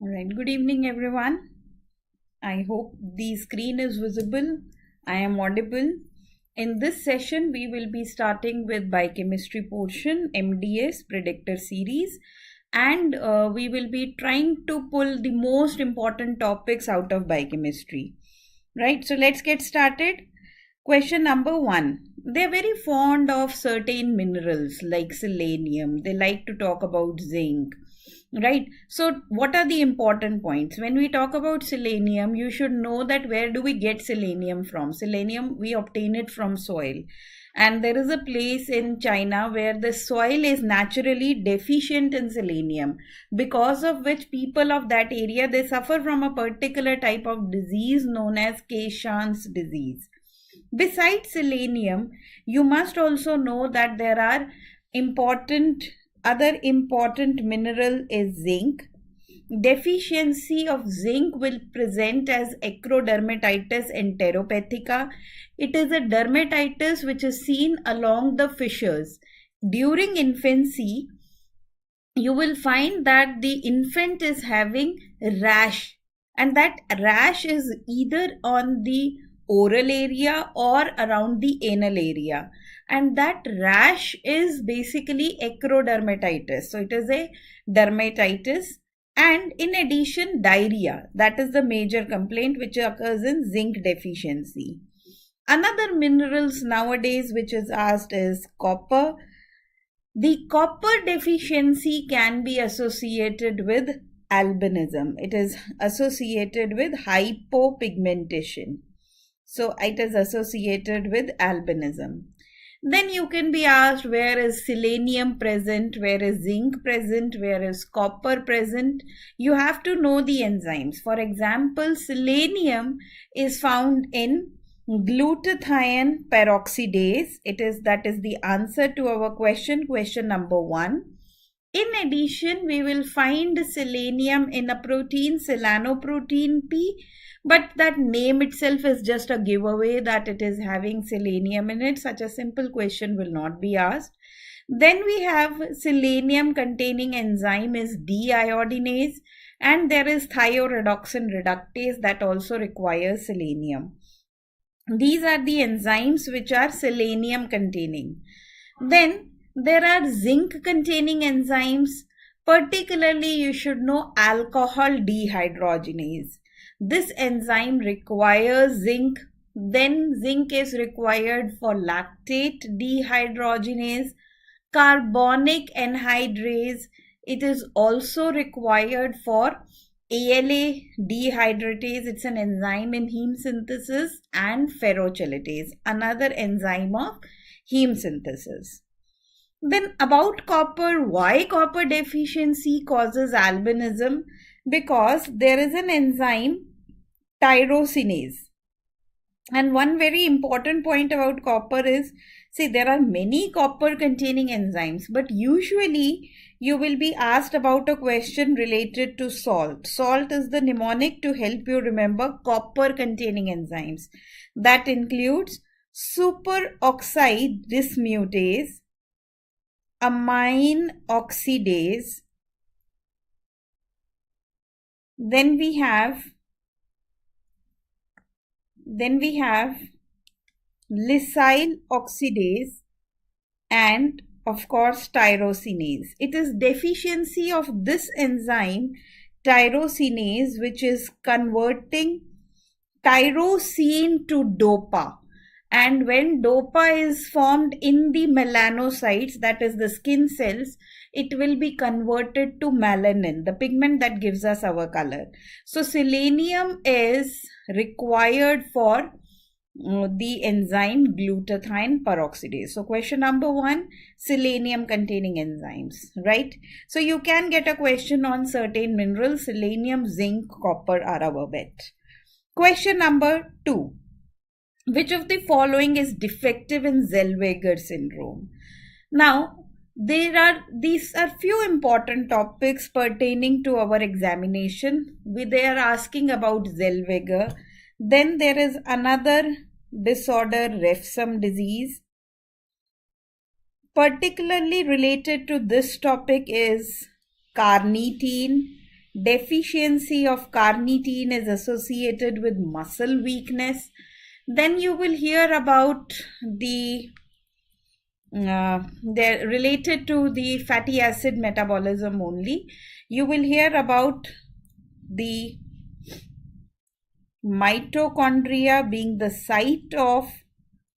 All right, good evening, everyone. I hope the screen is visible. I am audible. In this session, we will be starting with Biochemistry portion, MDS Predictor series, and we will be trying to pull the most important topics out of Biochemistry. Right, so let's get started. Question number 1. They're very fond of certain minerals like selenium. They like to talk about zinc. Right. So, what are the important points? When we talk about selenium, you should know that where do we get selenium from? Selenium, we obtain it from soil. And there is a place in China where the soil is naturally deficient in selenium, because of which people of that area, they suffer from a particular type of disease known as Keshan's disease. Besides selenium, you must also know that there are other important mineral is zinc. Deficiency of zinc will present as acrodermatitis enteropathica. It is a dermatitis which is seen along the fissures. During infancy, you will find that the infant is having rash, and that rash is either on the oral area or around the anal area, and that rash is basically acrodermatitis. So it is a dermatitis, and in addition diarrhea, that is the major complaint which occurs in zinc deficiency. Another minerals nowadays which is asked is copper. The copper deficiency can be associated with albinism. It is associated with hypopigmentation. So it is associated with albinism. Then you can be asked, where is selenium present, where is zinc present, where is copper present? You have to know the enzymes. For example, selenium is found in glutathione peroxidase. That is the answer to our question number 1. In addition, we will find selenium in a protein, selanoprotein P, but that name itself is just a giveaway that it is having selenium in it. Such a simple question will not be asked. Then we have selenium containing enzyme is deiodinase, and there is thioredoxin reductase that also requires selenium. These are the enzymes which are selenium containing. Then there are zinc containing enzymes. Particularly, you should know alcohol dehydrogenase. This enzyme requires zinc. Then zinc is required for lactate dehydrogenase. Carbonic anhydrase, it is also required for ALA dehydratase. It's an enzyme in heme synthesis. And ferrochelatase, another enzyme of heme synthesis. Then about copper, why copper deficiency causes albinism? Because there is an enzyme tyrosinase. And one very important point about copper is, see, there are many copper containing enzymes, but usually you will be asked about a question related to salt. Salt is the mnemonic to help you remember copper containing enzymes. That includes superoxide dismutase, amine oxidase. Then we have lysyl oxidase, and of course tyrosinase. It is deficiency of this enzyme tyrosinase which is converting tyrosine to dopa. And when dopa is formed in the melanocytes, that is the skin cells, it will be converted to melanin, the pigment that gives us our color. So selenium is required for the enzyme glutathione peroxidase. So question number 1, selenium containing enzymes, right? So you can get a question on certain minerals. Selenium, zinc, copper are our bet. Question number 2. Which of the following is defective in Zellweger syndrome? Now, these are few important topics pertaining to our examination. They are asking about Zellweger. Then there is another disorder, Refsum disease. Particularly related to this topic is carnitine, Deficiency of carnitine is associated with muscle weakness. Then you will hear about they're related to the fatty acid metabolism only. You will hear about the mitochondria being the site of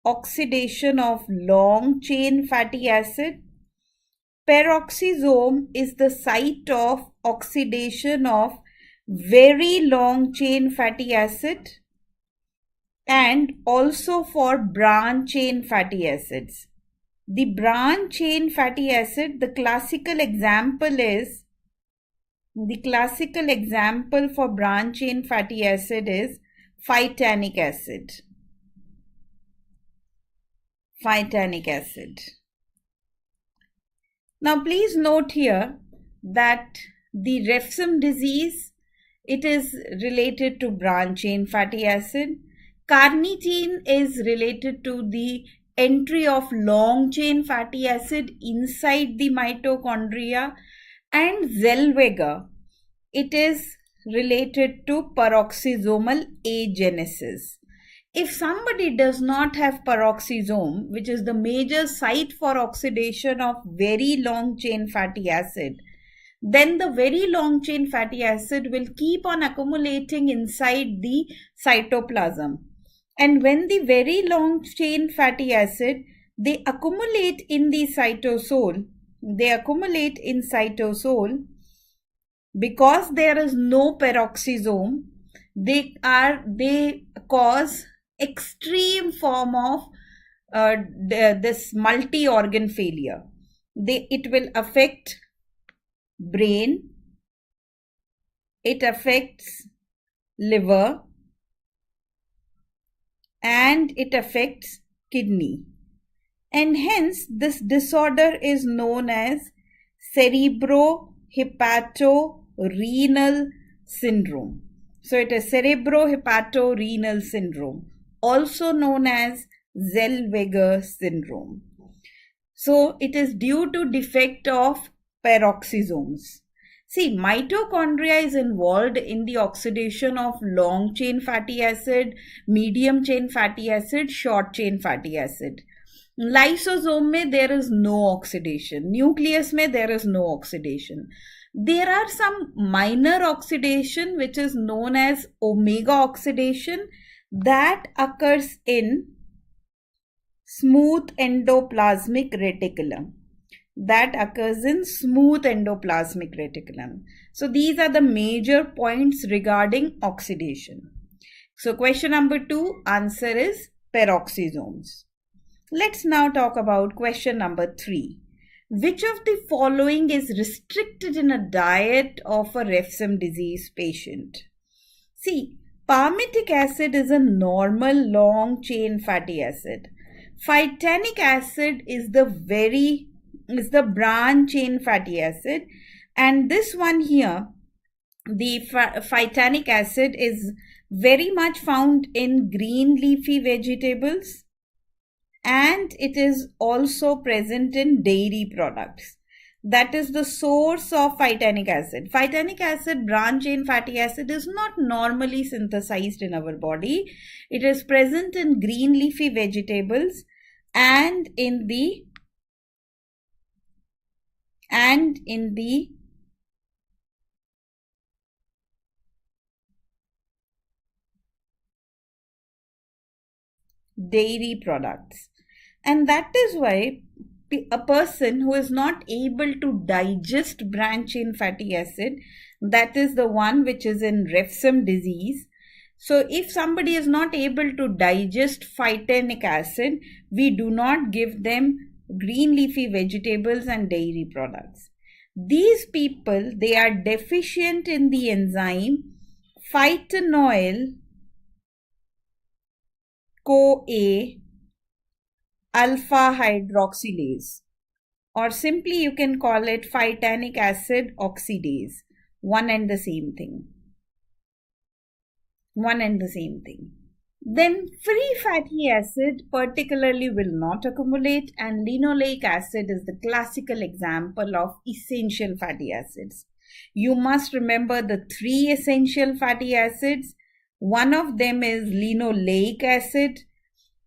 oxidation of long chain fatty acid. Peroxisome is the site of oxidation of very long chain fatty acid, and also for branch chain fatty acids. The branch chain fatty acid, the classical example for branch chain fatty acid is phytanic acid. Phytanic acid. Now please note here that the Refsum disease, it is related to branch chain fatty acid. Carnitine is related to the entry of long chain fatty acid inside the mitochondria, and Zellweger, it is related to peroxisomal agenesis. If somebody does not have peroxisome, which is the major site for oxidation of very long chain fatty acid, then the very long chain fatty acid will keep on accumulating inside the cytoplasm. And when the very long chain fatty acid, they accumulate in the cytosol, because there is no peroxisome, they cause extreme form of this multi-organ failure. It will affect brain, it affects liver, and it affects kidney. And hence this disorder is known as cerebrohepatorenal syndrome. So it is cerebrohepatorenal syndrome, also known as Zellweger syndrome. So it is due to defect of peroxisomes. See, mitochondria is involved in the oxidation of long chain fatty acid, medium chain fatty acid, short chain fatty acid. Lysosome mein there is no oxidation. Nucleus mein there is no oxidation. There are some minor oxidation which is known as omega oxidation that occurs in smooth endoplasmic reticulum. So these are the major points regarding oxidation. So question number 2, answer is peroxisomes. Let's now talk about question number 3. Which of the following is restricted in a diet of a Refsum disease patient? See, palmitic acid is a normal long chain fatty acid. Phytanic acid is the branch chain fatty acid, and this one here, the phytanic acid, is very much found in green leafy vegetables, and it is also present in dairy products. That is the source of phytanic acid. Phytanic acid, branch chain fatty acid, is not normally synthesized in our body. It is present in green leafy vegetables and in the dairy products. And that is why a person who is not able to digest branch chain fatty acid, that is the one which is in Refsum disease. So if somebody is not able to digest phytanic acid, we do not give them green leafy vegetables and dairy products. These people, they are deficient in the enzyme phytanoyl CoA alpha hydroxylase, or simply you can call it phytanic acid oxidase. One and the same thing. Then free fatty acid particularly will not accumulate, and linoleic acid is the classical example of essential fatty acids. You must remember the three essential fatty acids. One of them is linoleic acid.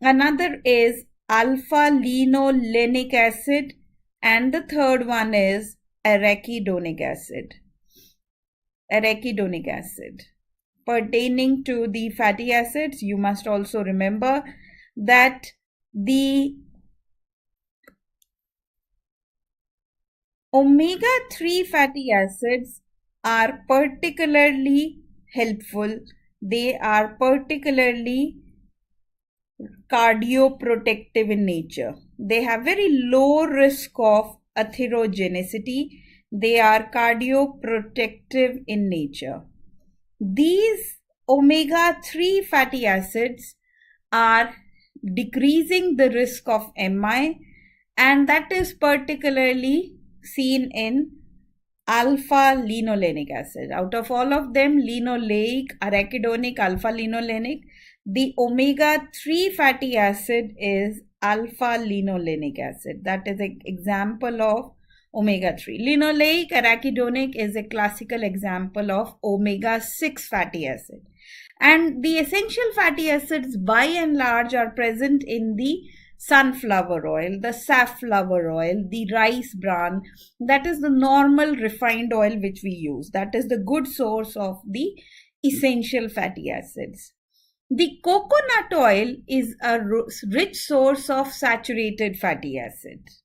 Another is alpha-linolenic acid. And the third one is arachidonic acid. Arachidonic acid. Pertaining to the fatty acids, you must also remember that the omega-3 fatty acids are particularly helpful. They are particularly cardioprotective in nature. They have very low risk of atherogenicity. They are cardioprotective in nature. These omega-3 fatty acids are decreasing the risk of MI, and that is particularly seen in alpha-linolenic acid. Out of all of them, linoleic, arachidonic, alpha-linolenic, the omega-3 fatty acid is alpha-linolenic acid. That is an example of omega-3. Linoleic, arachidonic is a classical example of omega-6 fatty acid. And the essential fatty acids by and large are present in the sunflower oil, the safflower oil, the rice bran. That is the normal refined oil which we use. That is the good source of the essential fatty acids. The coconut oil is a rich source of saturated fatty acids.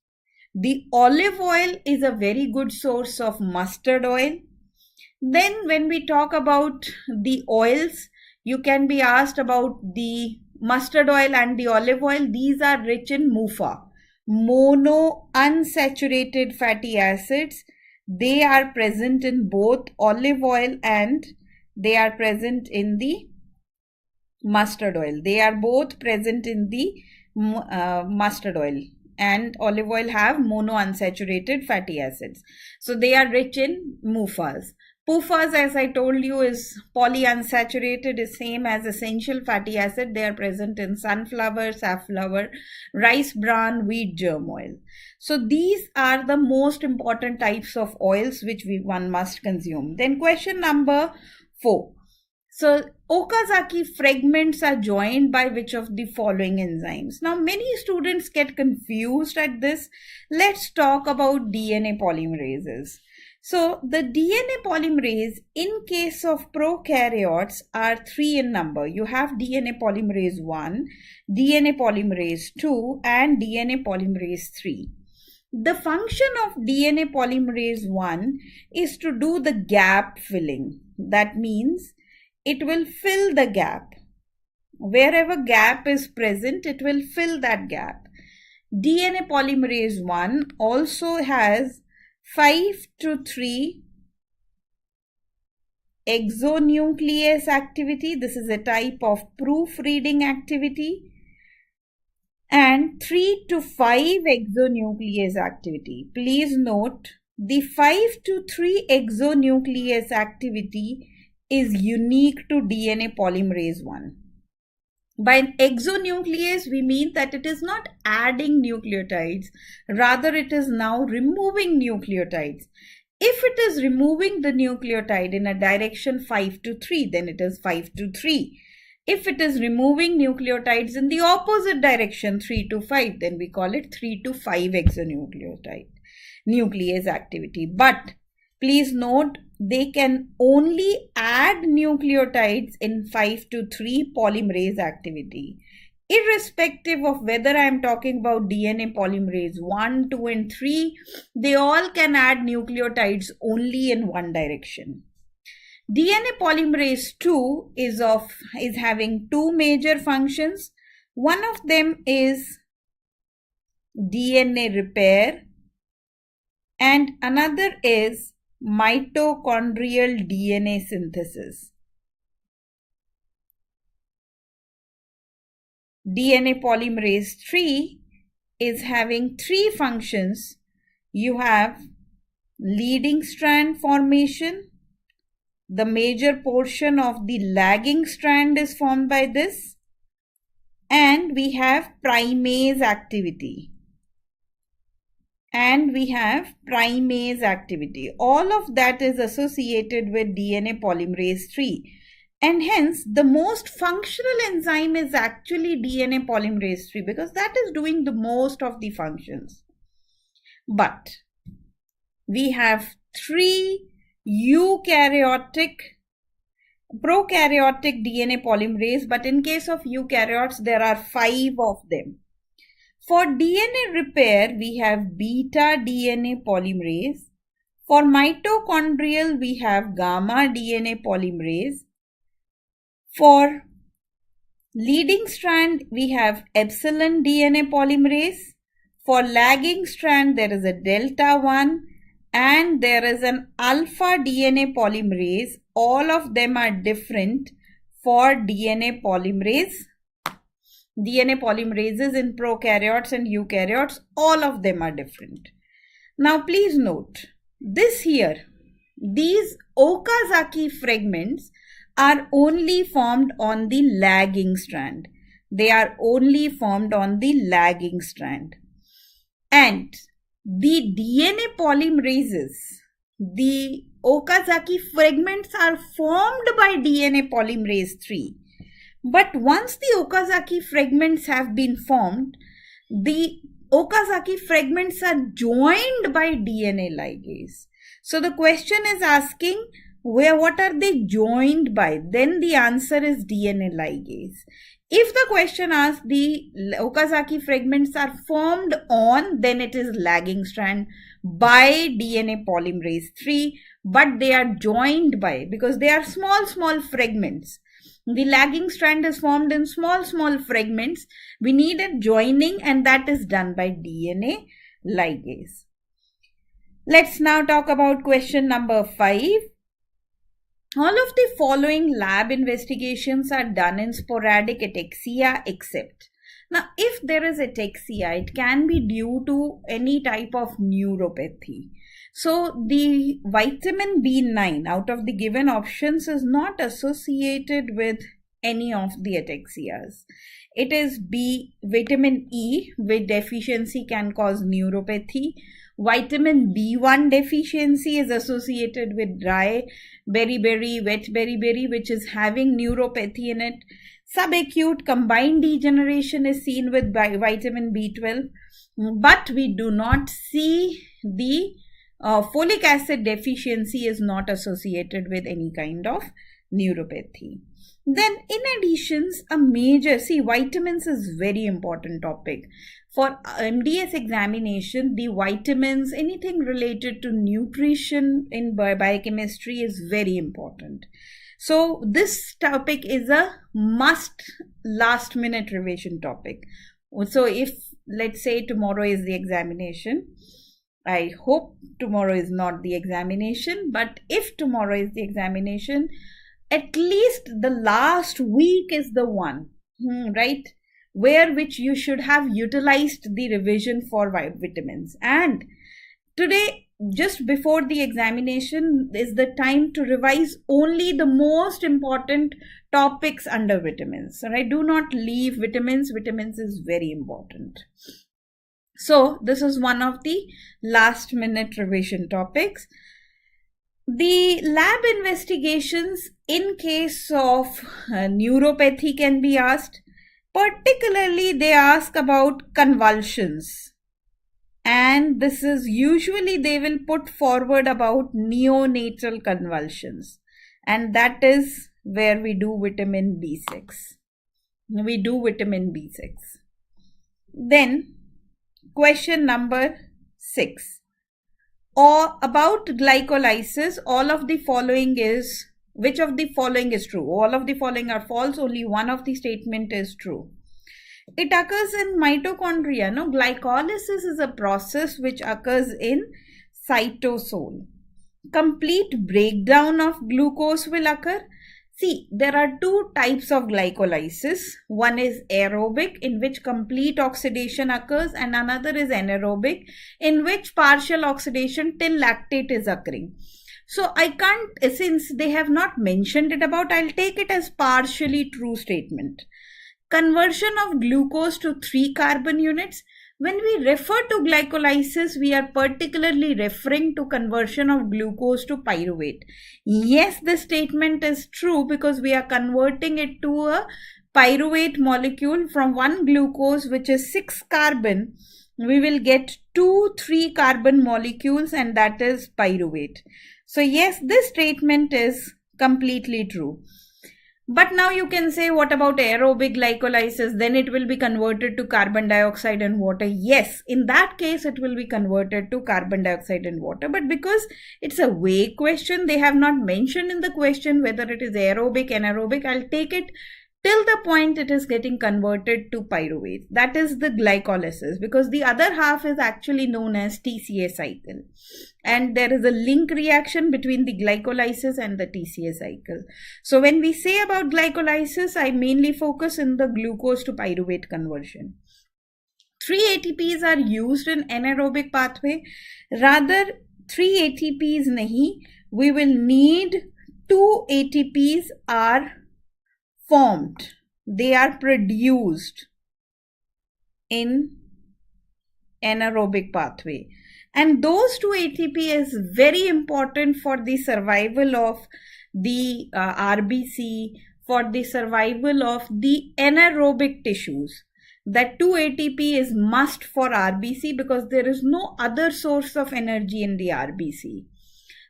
The olive oil is a very good source of mustard oil. Then when we talk about the oils, you can be asked about the mustard oil and the olive oil. These are rich in MUFA, monounsaturated fatty acids. They are present in both olive oil and they are present in the mustard oil. They are both present in the mustard oil, and olive oil have monounsaturated fatty acids. So they are rich in MUFAs. PUFAs, as I told you, is polyunsaturated, is same as essential fatty acid. They are present in sunflower, safflower, rice bran, wheat germ oil. So these are the most important types of oils which one must consume. Then question number 4. So Okazaki fragments are joined by which of the following enzymes? Now many students get confused at this. Let's talk about DNA polymerases. So the DNA polymerase in case of prokaryotes are 3 in number. You have DNA polymerase 1, DNA polymerase 2 and DNA polymerase 3. The function of DNA polymerase 1 is to do the gap filling. That means it will fill the gap. Wherever gap is present, it will fill that gap. DNA polymerase 1 also has 5-3 exonuclease activity. This is a type of proofreading activity. And 3-5 exonuclease activity. Please note, the 5-3 exonuclease activity is unique to DNA polymerase 1. By exonuclease, we mean that it is not adding nucleotides, rather it is now removing nucleotides. If it is removing the nucleotide in a direction 5-3, then it is 5-3. If it is removing nucleotides in the opposite direction 3-5, then we call it 3-5 exonuclease activity. But please note, they can only add nucleotides in 5-3 polymerase activity. Irrespective of whether I am talking about DNA polymerase 1, 2 and 3, they all can add nucleotides only in one direction. DNA polymerase 2 is having two major functions. One of them is DNA repair and another is mitochondrial DNA synthesis. DNA polymerase 3 is having three functions. You have leading strand formation. The major portion of the lagging strand is formed by this. And we have primase activity. and we have primase activity. All of that is associated with DNA polymerase 3. And hence, the most functional enzyme is actually DNA polymerase 3 because that is doing the most of the functions. But we have 3 prokaryotic DNA polymerase, but in case of eukaryotes, there are 5 of them. For DNA repair, we have beta DNA polymerase. For mitochondrial, we have gamma DNA polymerase. For leading strand, we have epsilon DNA polymerase. For lagging strand, there is a delta 1 and there is an alpha DNA polymerase. All of them are different for DNA polymerases in prokaryotes and eukaryotes. All of them are different. Now please note, these Okazaki fragments are only formed on the lagging strand. They are only formed on the lagging strand. And the DNA polymerases, the Okazaki fragments are formed by DNA polymerase 3. But once the Okazaki fragments have been formed, the Okazaki fragments are joined by DNA ligase. So the question is asking, what are they joined by? Then the answer is DNA ligase. If the question asks the Okazaki fragments are formed on, then it is lagging strand by DNA polymerase 3, but they are joined by, because they are small fragments. The lagging strand is formed in small fragments. We need a joining, and that is done by DNA ligase. Let's now talk about question number 5. All of the following lab investigations are done in sporadic ataxia except. Now, if there is ataxia, it can be due to any type of neuropathy. So, the vitamin B9 out of the given options is not associated with any of the ataxias. It is vitamin E, with deficiency can cause neuropathy. Vitamin B1 deficiency is associated with dry beriberi, wet beriberi, which is having neuropathy in it. Subacute combined degeneration is seen with vitamin B12, but we do not see the folic acid deficiency is not associated with any kind of neuropathy. Then in addition, vitamins is very important topic. For MDS examination, the vitamins, anything related to nutrition in biochemistry is very important. So this topic is a must last minute revision topic. So if, let's say, tomorrow is the examination, I hope tomorrow is not the examination, but if tomorrow is the examination, at least the last week is the one, right, which you should have utilized the revision for vitamins. And today, just before the examination, is the time to revise only the most important topics under vitamins. Right? Do not leave vitamins. Vitamins is very important. So this is one of the last minute revision topics. The lab investigations in case of neuropathy can be asked. Particularly, they ask about convulsions. And this is usually they will put forward about neonatal convulsions. And that is where we do vitamin B6. Then, question number 6. Or about glycolysis, all of the following is, which of the following is true? All of the following are false, only one of the statement is true. It occurs in mitochondria. No, glycolysis is a process which occurs in cytosol. Complete breakdown of glucose will occur. See, there are 2 types of glycolysis. One is aerobic, in which complete oxidation occurs, and another is anaerobic, in which partial oxidation till lactate is occurring. So I can't, since they have not mentioned it about, I'll take it as partially true statement. Conversion of glucose to 3 carbon units. When we refer to glycolysis, we are particularly referring to conversion of glucose to pyruvate. Yes, this statement is true because we are converting it to a pyruvate molecule. From one glucose, which is 6 carbon, we will get 2 3 carbon molecules, and that is pyruvate. So yes, this statement is completely true. But now you can say, what about aerobic glycolysis? Then it will be converted to carbon dioxide and water. Yes, in that case, it will be converted to carbon dioxide and water. But because it's a vague question, they have not mentioned in the question whether it is aerobic, anaerobic. I'll take it till the point it is getting converted to pyruvate. That is the glycolysis, because the other half is actually known as TCA cycle. And there is a link reaction between the glycolysis and the TCA cycle. So when we say about glycolysis, I mainly focus in the glucose to pyruvate conversion. 3 ATPs are used in anaerobic pathway. Rather, 3 ATPs nahi, we will need 2 ATPs are formed. They are produced in anaerobic pathway. And those 2 ATP is very important for the survival of the RBC, for the survival of the anaerobic tissues. That 2 ATP is must for RBC because there is no other source of energy in the RBC.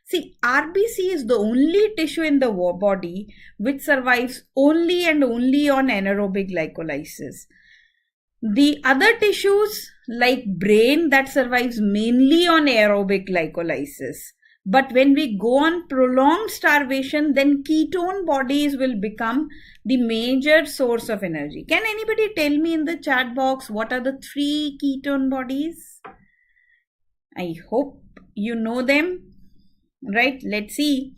See, RBC is the only tissue in the body which survives only and only on anaerobic glycolysis. The other tissues like brain, that survives mainly on aerobic glycolysis. But when we go on prolonged starvation, then ketone bodies will become the major source of energy. Can anybody tell me in the chat box what are the 3 ketone bodies? I hope you know them. Right, let's see.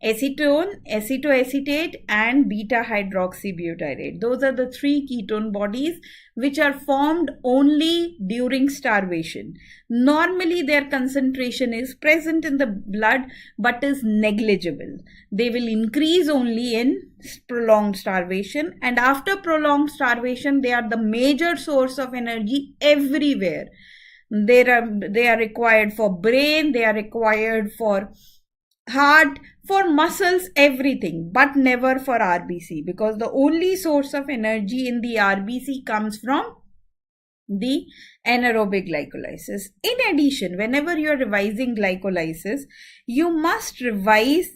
Acetone, acetoacetate, and beta hydroxybutyrate. Those are the 3 ketone bodies which are formed only during starvation. Normally their concentration is present in the blood but is negligible. They will increase only in prolonged starvation, and after prolonged starvation they are the major source of energy everywhere. They are required for brain, they are required for heart, for muscles, everything, but never for RBC, because the only source of energy in the RBC comes from the anaerobic glycolysis. In addition, whenever you are revising glycolysis, you must revise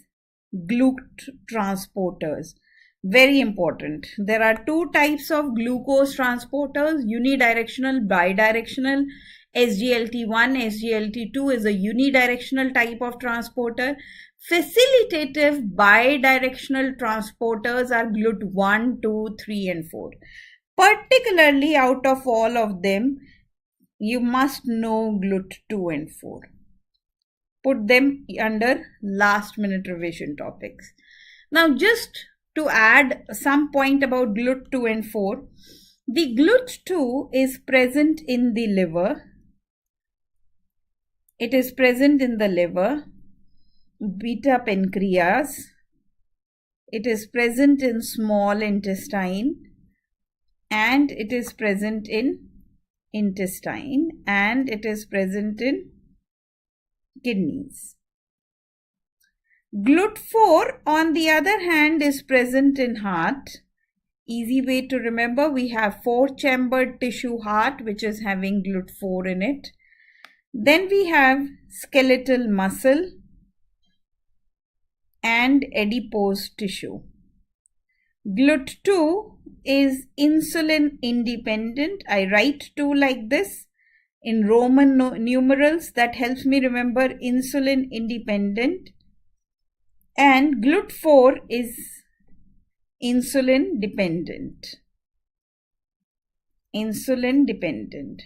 GLUT transporters. Very important. There are 2 types of glucose transporters, unidirectional, bidirectional. SGLT1, SGLT2 is a unidirectional type of transporter. Facilitative bidirectional transporters are GLUT1, 2, 3 and 4. Particularly out of all of them, you must know GLUT2 and 4. Put them under last minute revision topics. Now just to add some point about GLUT2 and 4, the GLUT2 is present in the liver. It is present in the liver, beta pancreas. It is present in small intestine, and it is present in intestine, and it is present in kidneys. GLUT4, on the other hand, is present in heart. Easy way to remember, we have 4-chambered tissue heart which is having GLUT4 in it. Then we have skeletal muscle and adipose tissue. GLUT2 is insulin independent. I write 2 like this in Roman numerals. That helps me remember insulin independent. And GLUT4 is insulin dependent. Insulin dependent.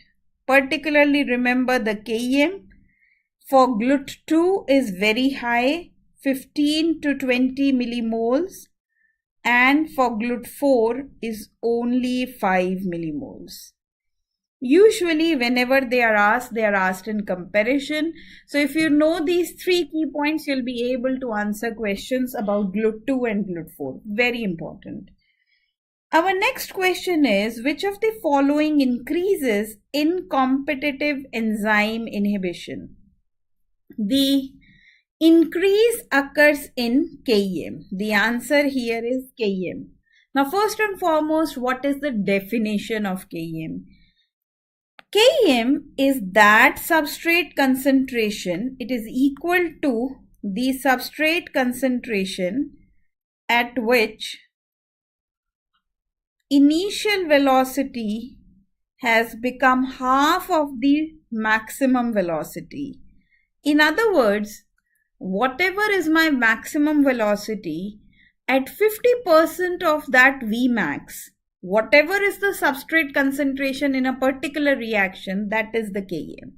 Particularly remember the KM for GLUT2 is very high, 15 to 20 millimoles, and for GLUT4 is only 5 millimoles. Usually whenever they are asked in comparison. So if you know these 3 key points, you'll be able to answer questions about GLUT2 and GLUT4. Very important. Our next question is, which of the following increases in competitive enzyme inhibition? The increase occurs in KM. The answer here is KM. Now, first and foremost, what is the definition of KM? Km is that substrate concentration. It is equal to the substrate concentration at which initial velocity has become half of the maximum velocity. In other words, whatever is my maximum velocity, at 50% of that Vmax, whatever is the substrate concentration in a particular reaction, that is the Km.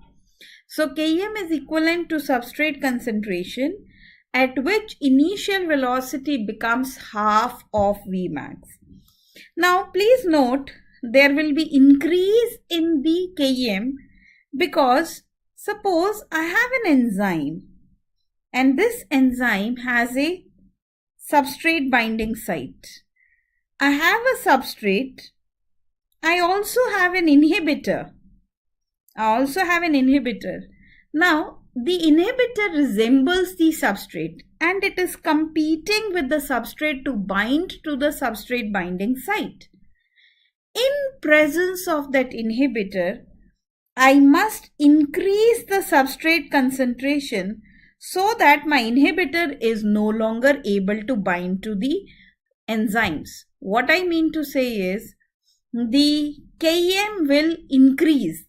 So Km is equivalent to substrate concentration at which initial velocity becomes half of Vmax. Now please note, there will be increase in the Km because suppose I have an enzyme and this enzyme has a substrate binding site. I have a substrate. I also have an inhibitor. Now, the inhibitor resembles the substrate and it is competing with the substrate to bind to the substrate binding site. In presence of that inhibitor, I must increase the substrate concentration so that my inhibitor is no longer able to bind to the enzymes. What I mean to say is, the Km will increase,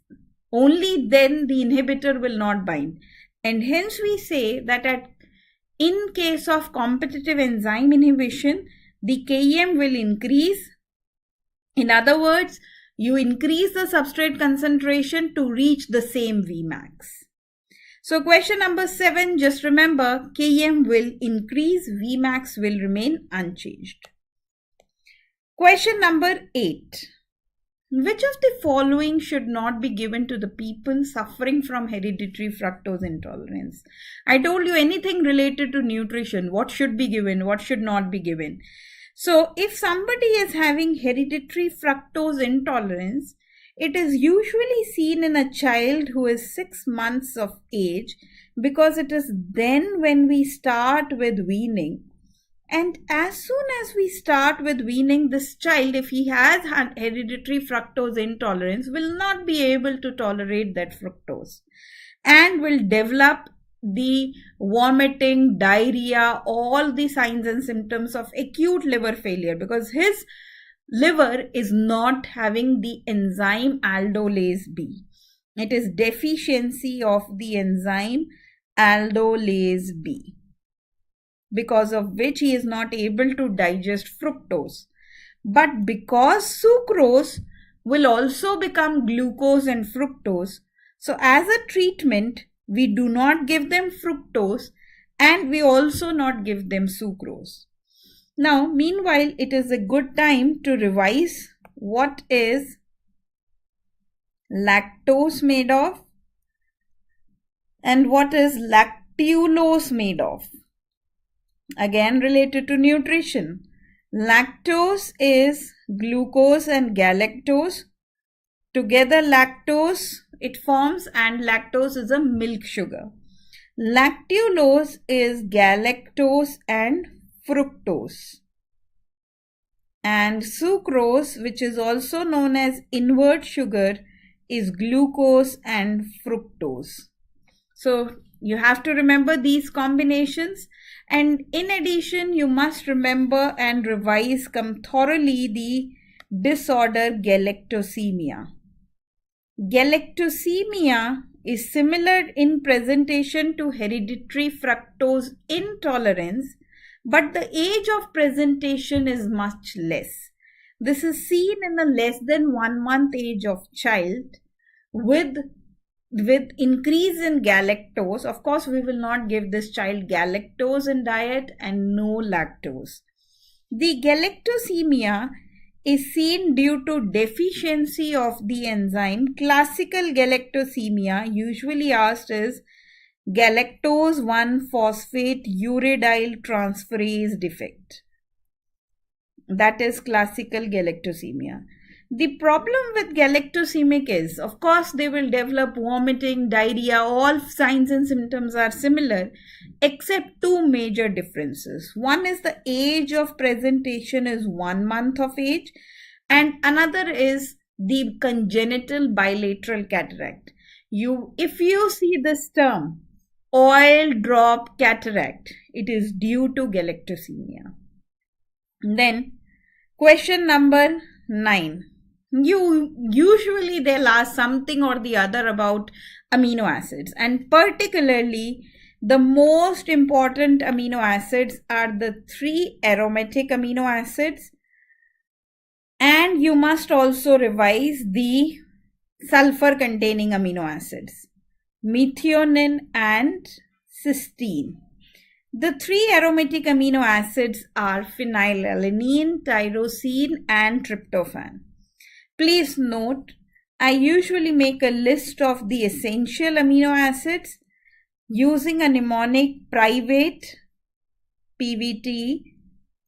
only then the inhibitor will not bind. And hence we say that in case of competitive enzyme inhibition, the Km will increase. In other words, you increase the substrate concentration to reach the same Vmax. So question number 7, just remember, Km will increase, Vmax will remain unchanged. Question number 8. Which of the following should not be given to the people suffering from hereditary fructose intolerance? I told you anything related to nutrition, what should be given, what should not be given. So if somebody is having hereditary fructose intolerance, it is usually seen in a child who is 6 months of age because it is then when we start with weaning. And as soon as we start with weaning, this child, if he has hereditary fructose intolerance, will not be able to tolerate that fructose and will develop the vomiting, diarrhea, all the signs and symptoms of acute liver failure because his liver is not having the enzyme aldolase B. It is deficiency of the enzyme aldolase B, because of which he is not able to digest fructose. But because sucrose will also become glucose and fructose, so as a treatment, we do not give them fructose and we also not give them sucrose. Now, meanwhile, it is a good time to revise what is lactose made of and what is lactulose made of. Again, related to nutrition. Lactose is glucose and galactose. Together lactose it forms, and lactose is a milk sugar. Lactulose is galactose and fructose. And sucrose, which is also known as invert sugar, is glucose and fructose. So you have to remember these combinations, and in addition you must remember and revise thoroughly the disorder galactosemia. Galactosemia is similar in presentation to hereditary fructose intolerance, but the age of presentation is much less. This is seen in a less than 1 month age of child with increase in galactose. Of course, we will not give this child galactose in diet and no lactose. The galactosemia is seen due to deficiency of the enzyme. Classical galactosemia, usually asked, is galactose 1-phosphate uridyl transferase defect. that is classical galactosemia. The problem with galactosemic is, of course, they will develop vomiting, diarrhea, all signs and symptoms are similar, except two major differences. One is the age of presentation is 1 month of age, and another is the congenital bilateral cataract. If you see this term, oil drop cataract, it is due to galactosemia. Then, question number 9. Usually they'll ask something or the other about amino acids, and particularly the most important amino acids are the 3 aromatic amino acids, and you must also revise the sulfur containing amino acids, methionine and cysteine. The 3 aromatic amino acids are phenylalanine, tyrosine and tryptophan. Please note, I usually make a list of the essential amino acids using a mnemonic private, PVT,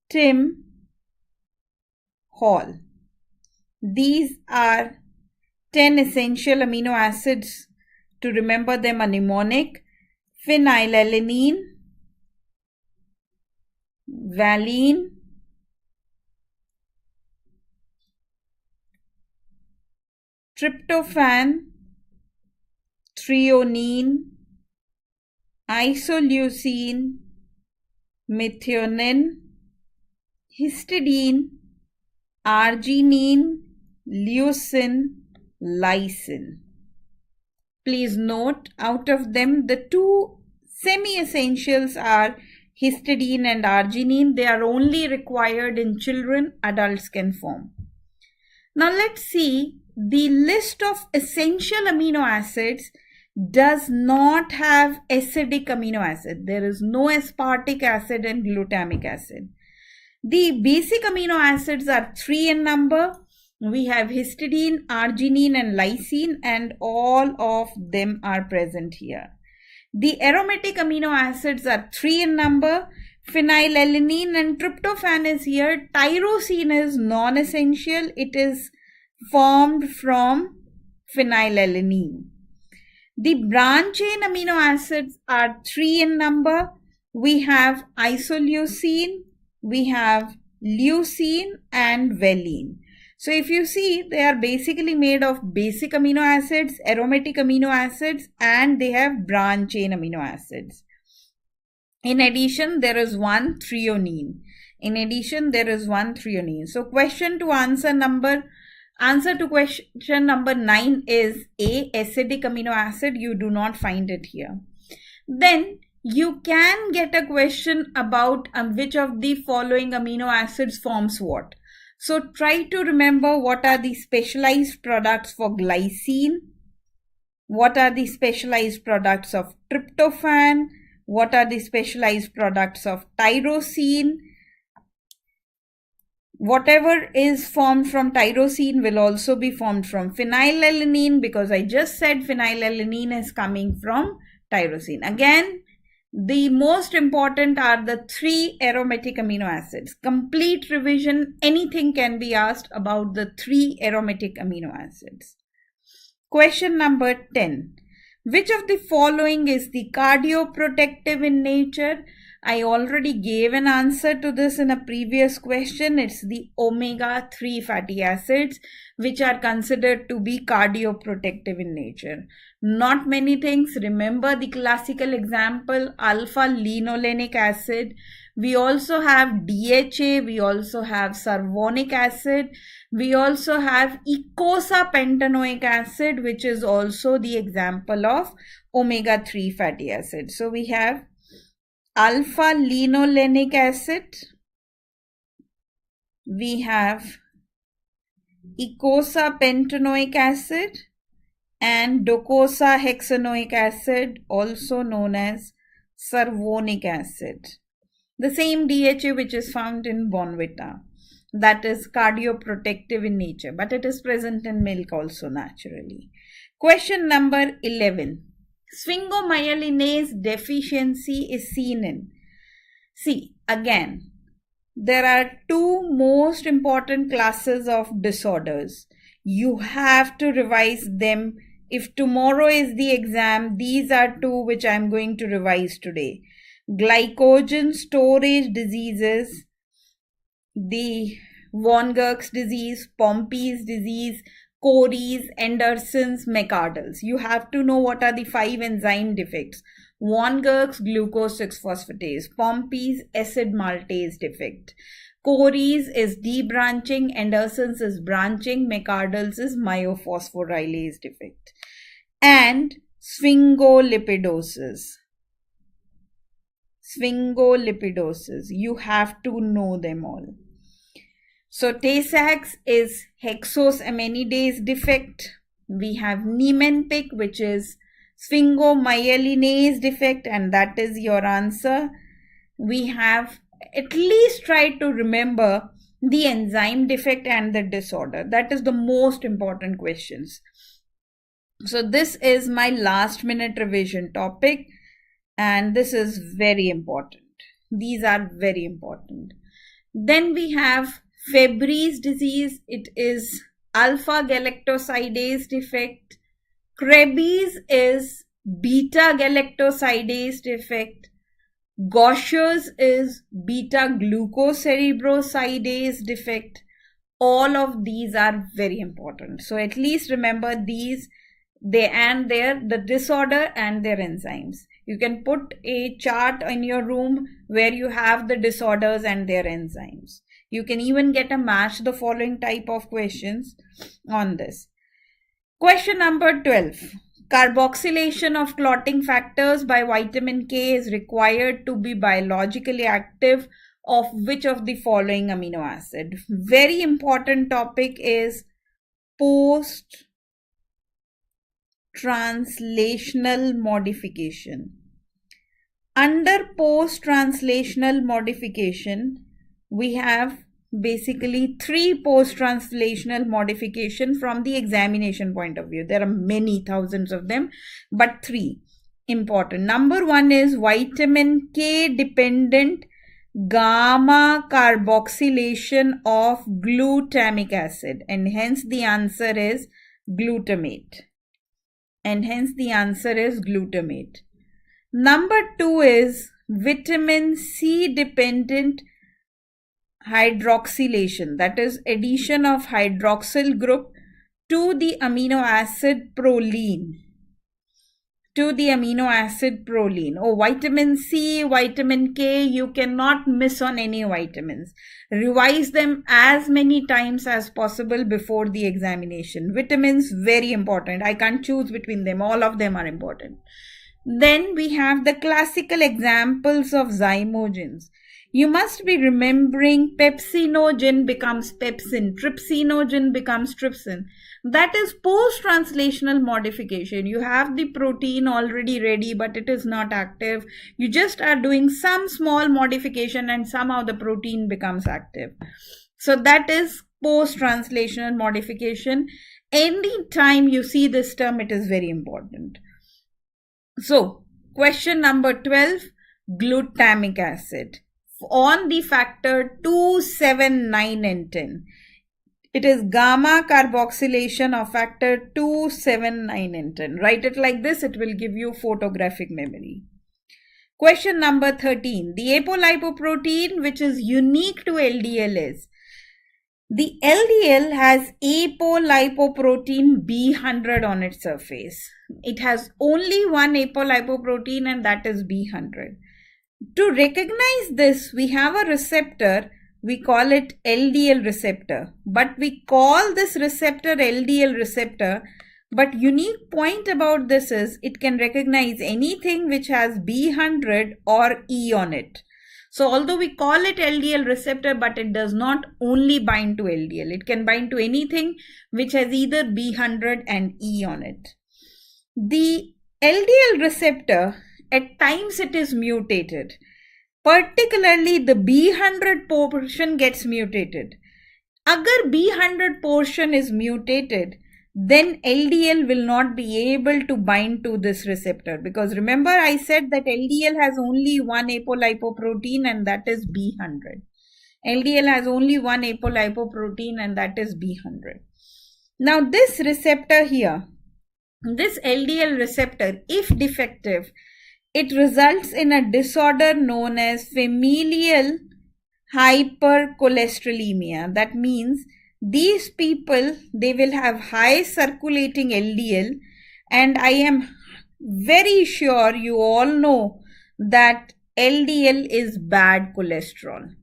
Tim, Hall. These are 10 essential amino acids. To remember them, a mnemonic: phenylalanine, valine, tryptophan, threonine, isoleucine, methionine, histidine, arginine, leucine, lysine. Please note, out of them, the 2 semi-essentials are histidine and arginine. They are only required in children, adults can form. Now let's see, the list of essential amino acids does not have acidic amino acid. There is no aspartic acid and glutamic acid. The basic amino acids are 3 in number. We have histidine, arginine and lysine, and all of them are present here. The aromatic amino acids are 3 in number. Phenylalanine and tryptophan is here. Tyrosine is non-essential. It is formed from phenylalanine. The branch chain amino acids are 3 in number. We have isoleucine, we have leucine and valine. So if you see, they are basically made of basic amino acids, aromatic amino acids, and they have branch chain amino acids. In addition, there is one threonine. So answer to question number 9 is A, acidic amino acid. You do not find it here. Then you can get a question about which of the following amino acids forms what. So try to remember what are the specialized products for glycine, what are the specialized products of tryptophan, what are the specialized products of tyrosine. Whatever is formed from tyrosine will also be formed from phenylalanine, because I just said phenylalanine is coming from tyrosine. Again, the most important are the 3 aromatic amino acids. Complete revision, anything can be asked about the 3 aromatic amino acids. Question number 10. Which of the following is the cardioprotective in nature? I already gave an answer to this in a previous question. It's the omega-3 fatty acids, which are considered to be cardioprotective in nature. Not many things. Remember the classical example, alpha-linolenic acid. We also have DHA. We also have cervonic acid. We also have eicosapentaenoic acid, which is also the example of omega-3 fatty acid. So we have alpha-linolenic acid, we have eicosapentaenoic acid, and docosahexaenoic acid, also known as cervonic acid. The same DHA which is found in Bonvita, that is cardioprotective in nature, but it is present in milk also naturally. Question number 11. Sphingomyelinase deficiency is seen in. See, again, there are two most important classes of disorders. You have to revise them. If tomorrow is the exam, these are two which I'm going to revise today. Glycogen storage diseases, the von Gerk's disease, Pompey's disease, Cory's, Anderson's, McArdle's. You have to know what are the 5 enzyme defects. Von Gerk's glucose 6-phosphatase, Pompey's acid maltase defect, Cory's is debranching, Anderson's is branching, McArdle's is myophosphorylase defect, and sphingolipidosis. Sphingolipidosis, you have to know them all. So Tay-Sachs is hexosaminidase defect. We have Niemann-Pick, which is sphingomyelinase defect, and that is your answer. We have at least try to remember the enzyme defect and the disorder. That is the most important questions. So this is my last minute revision topic, and this is very important. These are very important. Then we have Fabry's disease. It is alpha galactosidase defect. Krebs is beta galactosidase defect. Gaucher's is beta glucocerebrosidase defect. All of these are very important. So at least remember these, the disorder and their enzymes. You can put a chart in your room where you have the disorders and their enzymes. You can even get a match the following type of questions on this. Question number 12. Carboxylation of clotting factors by vitamin K is required to be biologically active of which of the following amino acid? Very important topic is post-translational modification. Under post-translational modification, we have basically 3 post-translational modification from the examination point of view. There are many thousands of them, but 3 important. Number 1 is vitamin K dependent gamma carboxylation of glutamic acid, and hence the answer is glutamate. Number 2 is vitamin C dependent hydroxylation, that is addition of hydroxyl group to the amino acid proline. Oh, vitamin C, vitamin K, you cannot miss on any vitamins. Revise them as many times as possible before the examination. Vitamins, very important. I can't choose between them. All of them are important. Then we have the classical examples of zymogens. You must be remembering pepsinogen becomes pepsin, trypsinogen becomes trypsin. That is post-translational modification. You have the protein already ready, but it is not active. You just are doing some small modification and somehow the protein becomes active. So that is post-translational modification. Anytime you see this term, it is very important. So, question number 12, glutamic acid. On the factor 2, 7, 9 and 10. It is gamma carboxylation of factor 2, 7, 9 and 10. Write it like this, it will give you photographic memory. Question number 13. The apolipoprotein which is unique to LDL is, the LDL has apolipoprotein B100 on its surface. It has only one apolipoprotein and that is B100. To recognize this, we have a receptor, we call it LDL receptor, but we call this receptor LDL receptor, but unique point about this is it can recognize anything which has B100 or E on it. So although we call it LDL receptor, but it does not only bind to LDL, it can bind to anything which has either B100 and E on it. The LDL receptor, at times it is mutated. Particularly the B100 portion gets mutated. Agar B100 portion is mutated, then LDL will not be able to bind to this receptor, because remember I said that LDL has only one apolipoprotein and that is B100. LDL has only one apolipoprotein, and that is B100. Now this receptor here, this LDL receptor, if defective, it results in a disorder known as familial hypercholesterolemia. That means these people, they will have high circulating LDL, and I am very sure you all know that LDL is bad cholesterol.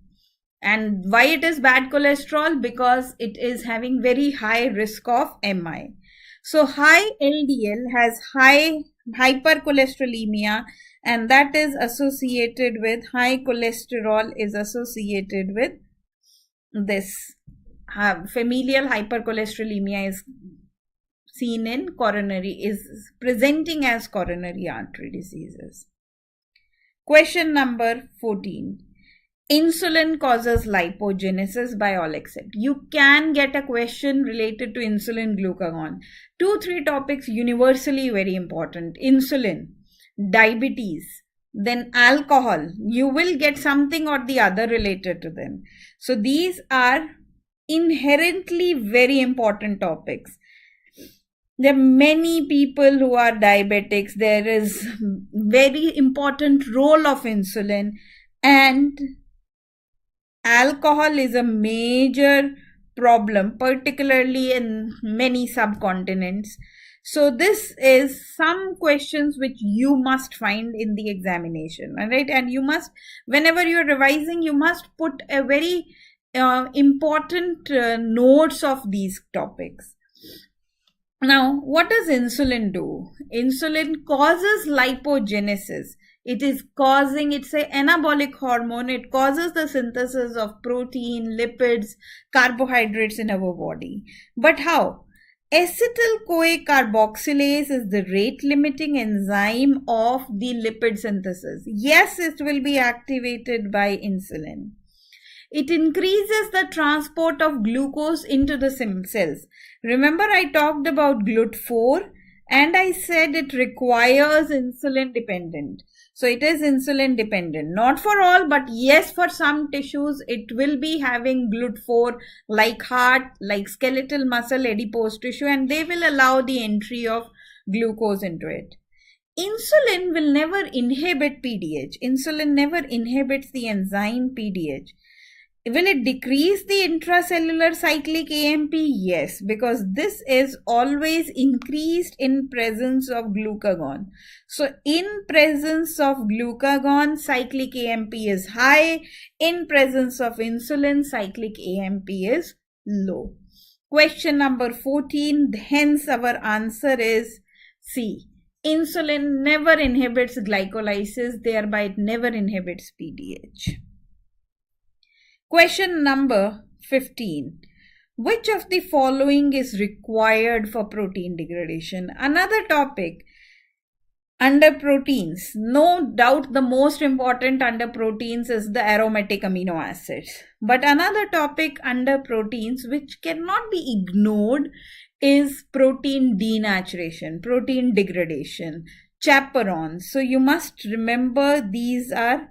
And why it is bad cholesterol? Because it is having very high risk of MI. So high LDL has high hypercholesterolemia, and that is associated with high cholesterol is associated with this. Familial hypercholesterolemia is seen in coronary, is presenting as coronary artery diseases. Question number 14. Insulin causes lipogenesis by all except. You can get a question related to insulin glucagon. 2-3 topics universally very important. Insulin, diabetes, then alcohol. You will get something or the other related to them. So these are inherently very important topics. There are many people who are diabetics. There is very important role of insulin, and alcohol is a major problem, particularly in many subcontinents. So this is some questions which you must find in the examination, right? And you must, whenever you are revising, you must put a very important notes of these topics. Now, what does insulin do? Insulin causes lipogenesis. It is causing, it's an anabolic hormone. It causes the synthesis of protein, lipids, carbohydrates in our body. But how? Acetyl-CoA carboxylase is the rate limiting enzyme of the lipid synthesis. Yes, it will be activated by insulin. It increases the transport of glucose into the cells. Remember, I talked about GLUT4 and I said it requires insulin dependent. So it is insulin dependent. Not for all, but yes, for some tissues, it will be having GLUT4 like heart, like skeletal muscle, adipose tissue, and they will allow the entry of glucose into it. Insulin will never inhibit PDH. Insulin never inhibits the enzyme PDH. Will it decrease the intracellular cyclic AMP? Yes, because this is always increased in presence of glucagon. So in presence of glucagon, cyclic AMP is high. In presence of insulin, cyclic AMP is low. Question number 14, hence our answer is C. Insulin never inhibits glycolysis, thereby it never inhibits PDH. Question number 15. Which of the following is required for protein degradation? Another topic under proteins. No doubt the most important under proteins is the aromatic amino acids. But another topic under proteins which cannot be ignored is protein denaturation, protein degradation, chaperones. So you must remember these are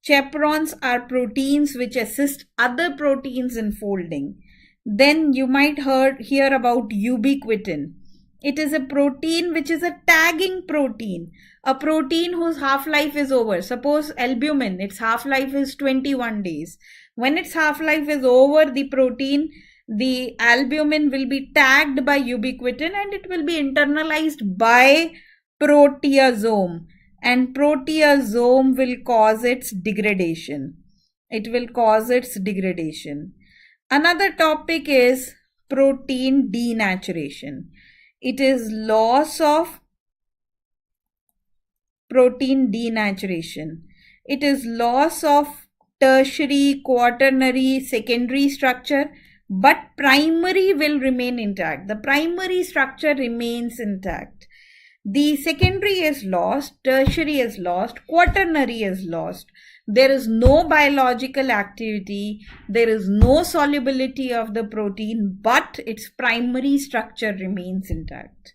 chaperones are proteins which assist other proteins in folding. Then you might hear about ubiquitin. It is a protein which is a tagging protein, a protein whose half-life is over. Suppose albumin, its half-life is 21 days. When its half-life is over, the protein, the albumin will be tagged by ubiquitin and it will be internalized by proteasome. And proteasome will cause its degradation. It will cause its degradation. Another topic is protein denaturation. It is loss of protein denaturation. It is loss of tertiary, quaternary, secondary structure, but primary will remain intact. The primary structure remains intact. The secondary is lost, tertiary is lost, quaternary is lost. There is no biological activity, there is no solubility of the protein, but its primary structure remains intact.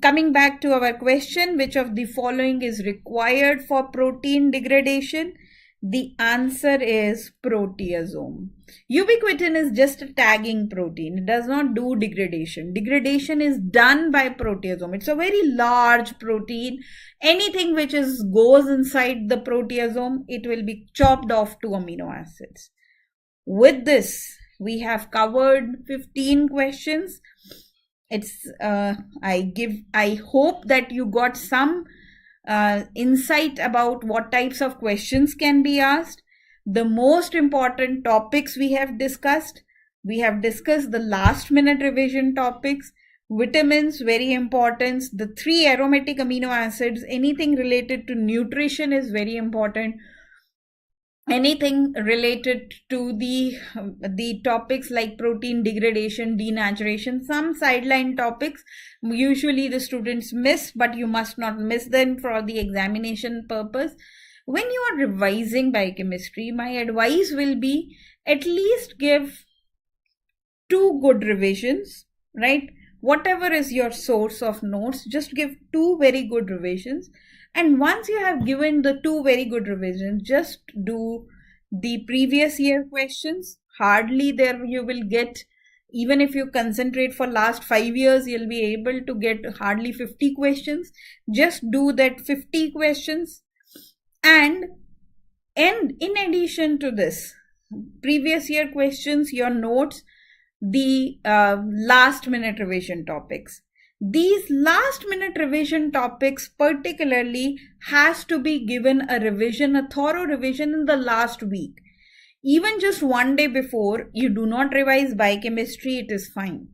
Coming back to our question, which of the following is required for protein degradation? The answer is proteasome. Ubiquitin is just a tagging protein. It does not do degradation. Degradation is done by proteasome. It's a very large protein. Anything which goes inside the proteasome, it will be chopped off to amino acids. With this, we have covered 15 questions. I hope that you got some insight about what types of questions can be asked. The most important topics we have discussed the last minute revision topics. Vitamins, very important. The 3 aromatic amino acids, anything related to nutrition is very important. Anything related to the topics like protein degradation, denaturation, some sideline topics usually the students miss, but you must not miss them for the examination purpose. When you are revising biochemistry, my advice will be at least give 2 good revisions, right? Whatever is your source of notes, just give 2 very good revisions. And once you have given the 2 very good revisions, just do the previous year questions. Hardly there you will get, even if you concentrate for last 5 years, you'll be able to get hardly 50 questions. Just do that 50 questions. And in addition to this, previous year questions, your notes, the last minute revision topics. These last minute revision topics particularly has to be given a thorough revision in the last week. Even just one day before, you do not revise biochemistry, it is fine.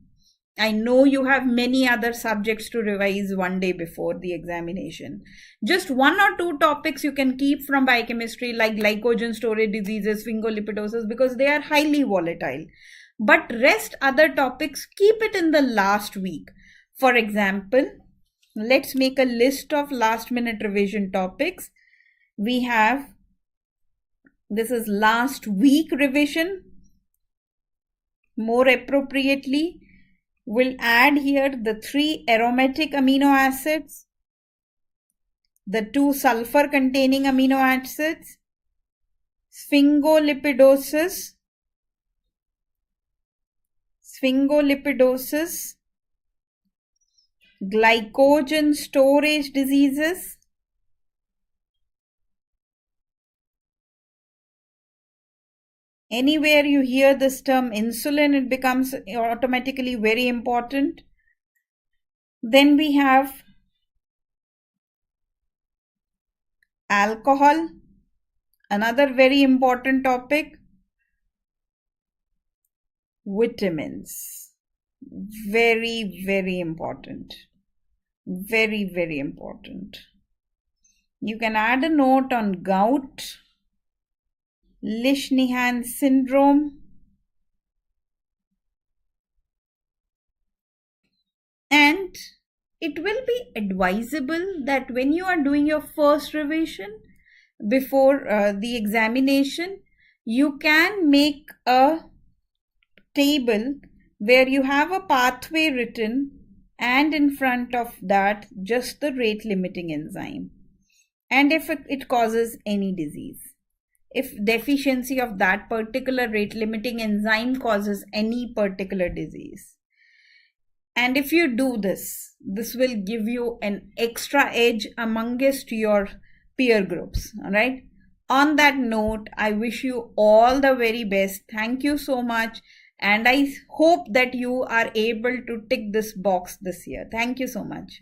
I know you have many other subjects to revise one day before the examination. Just 1 or 2 topics you can keep from biochemistry, like glycogen storage diseases, sphingolipidosis, because they are highly volatile. But rest other topics, keep it in the last week. For example, let's make a list of last minute revision topics. We have, this is last week revision. More appropriately, we'll add here the 3 aromatic amino acids, the 2 sulfur containing amino acids, sphingolipidosis, glycogen storage diseases, anywhere you hear this term insulin, it becomes automatically very important. Then we have alcohol, another very important topic. Vitamins, very, very important. Very, very important. You can add a note on gout, Leishman syndrome, and it will be advisable that when you are doing your first revision before the examination, you can make a table where you have a pathway written and in front of that just the rate limiting enzyme, and if it causes any disease, if deficiency of that particular rate limiting enzyme causes any particular disease. And if you do this will give you an extra edge amongst your peer groups. All right. On that note, I wish you all the very best. Thank you so much. And I hope that you are able to tick this box this year. Thank you so much.